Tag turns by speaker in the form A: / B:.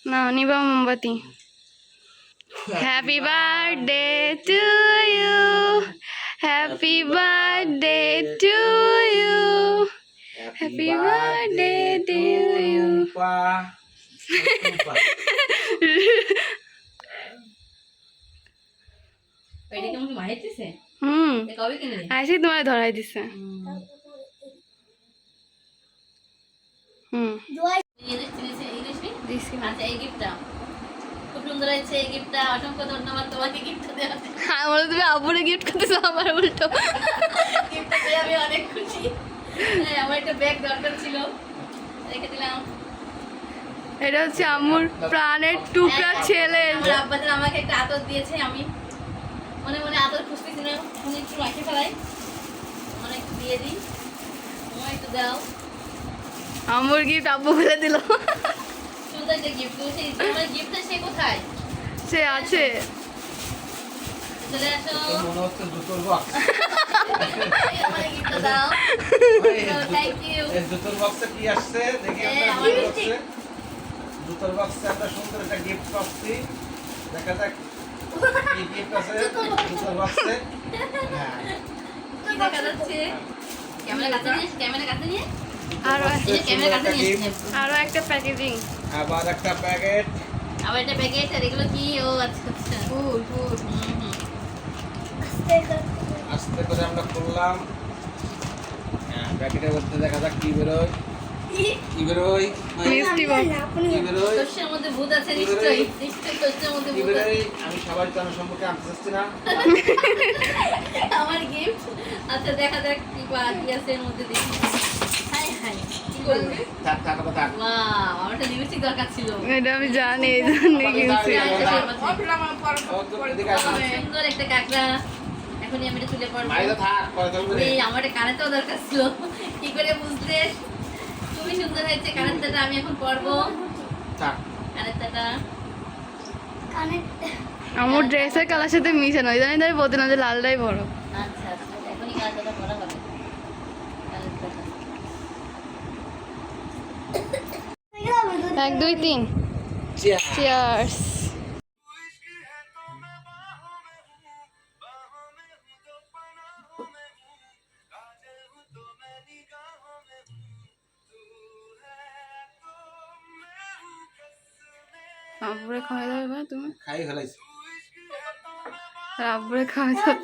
A: না নিবা মোমবাতি। Happy birthday to you, happy birthday to you, happy birthday to you. আইসি তোমার ধরাই দিছে। তুমি আব্বুরে গিফট করতেছো, আমার উল্টো।
B: আমি অনেক খুশি। আমার একটা ব্যাগ দরকার ছিল, রেখে দিলাম।
A: এটা হচ্ছে আম্মুর প্রাণের টুকরা ছেলে।
B: আব্বাদের আমাকে একটা আতর দিয়েছে, আমি মনে মনে আতর খুঁজতেছিলাম, উনি একটু রাখে ফেলাই, অনেক দিয়ে দিই, একটু দাও।
A: আম্মুর গিফট আব্বু ফেলে দিল।
B: সুন্দর একটা গিফট দিয়েছে। আমার গিফটটা সে কোথায়?
A: সে আছে,
B: চলে আসো।
C: মনে হচ্ছে জুতোর বক্স।
B: আমার গিফটটা দাও। Thank you.
C: এই জুতোর বক্সে কি আসছে দেখি আমরা। জুতোর বক্সে আমরা সুন্দর একটা গিফট পাচ্ছি, দেখা যাক কি গিফট আছে জুতোর বক্সে। হ্যাঁ,
B: কি দেখা যাচ্ছে? ক্যামেরা কাছে নিয়ে, ক্যামেরা কাছে নিয়ে।
A: আরো
B: ক্যামেরা কাছে নিয়ে।
A: আরো একটা প্যাকেজিং,
C: আবার একটা প্যাকেট,
B: আবার একটা প্যাকেট। আর এগুলো কি? ও আচ্ছা আচ্ছা, ফুল ফুল।
C: আস্তে করে আমরা খুললাম। হ্যাঁ, প্যাকেটের মধ্যে দেখা যাক কি বেরোয়। কি বেরোয়?
A: মিষ্টি বক্স।
C: কি বেরোয়?
B: শস্যের মধ্যে ভূত আছে নিশ্চয়ই, নিশ্চয়ই শস্যের মধ্যে
C: কি
B: ভূত আছে।
C: বেরোয়? আমি সবাই তো আমার সম্পর্কে আনতে চাচ্ছি না।
B: আমার গিফট। আচ্ছা দেখা যাক কি কি আছে এর মধ্যে, দেখি। হাই হাই, কি করবে?
C: থাক থাক থাক।
B: ওয়াও, আমার একটা লিপস্টিক দরকার ছিল।
A: এটা আমি জানি, এই জন্য কিনছি।
B: সুন্দর একটা কাঁকড়া, এখনই আমি এটা তুলে পড়বো।
C: মাইদা থাক, পরে তুলবে।
B: এই আমার একটা কানেরটাও দরকার ছিল, কি করে বুঝলে? খুবই সুন্দর হয়েছে কানেরটা, আমি এখন পরবো
C: থাক।
B: কানেরটা।
A: আমার ড্রেসের কালার সাথে মিশে নয়, জানি তাই বলতে যে লালটাই বড়।
B: আচ্ছা আচ্ছা, এখনই কানেরটা পরা হবে। কানেরটা
A: 1 2 3 চিয়ার্স। আব্বুরে খাওয়াই দাও এবার তুমি।
C: খাই ফেলাইছি।
A: আব্বুরে খাওয়াই দাও।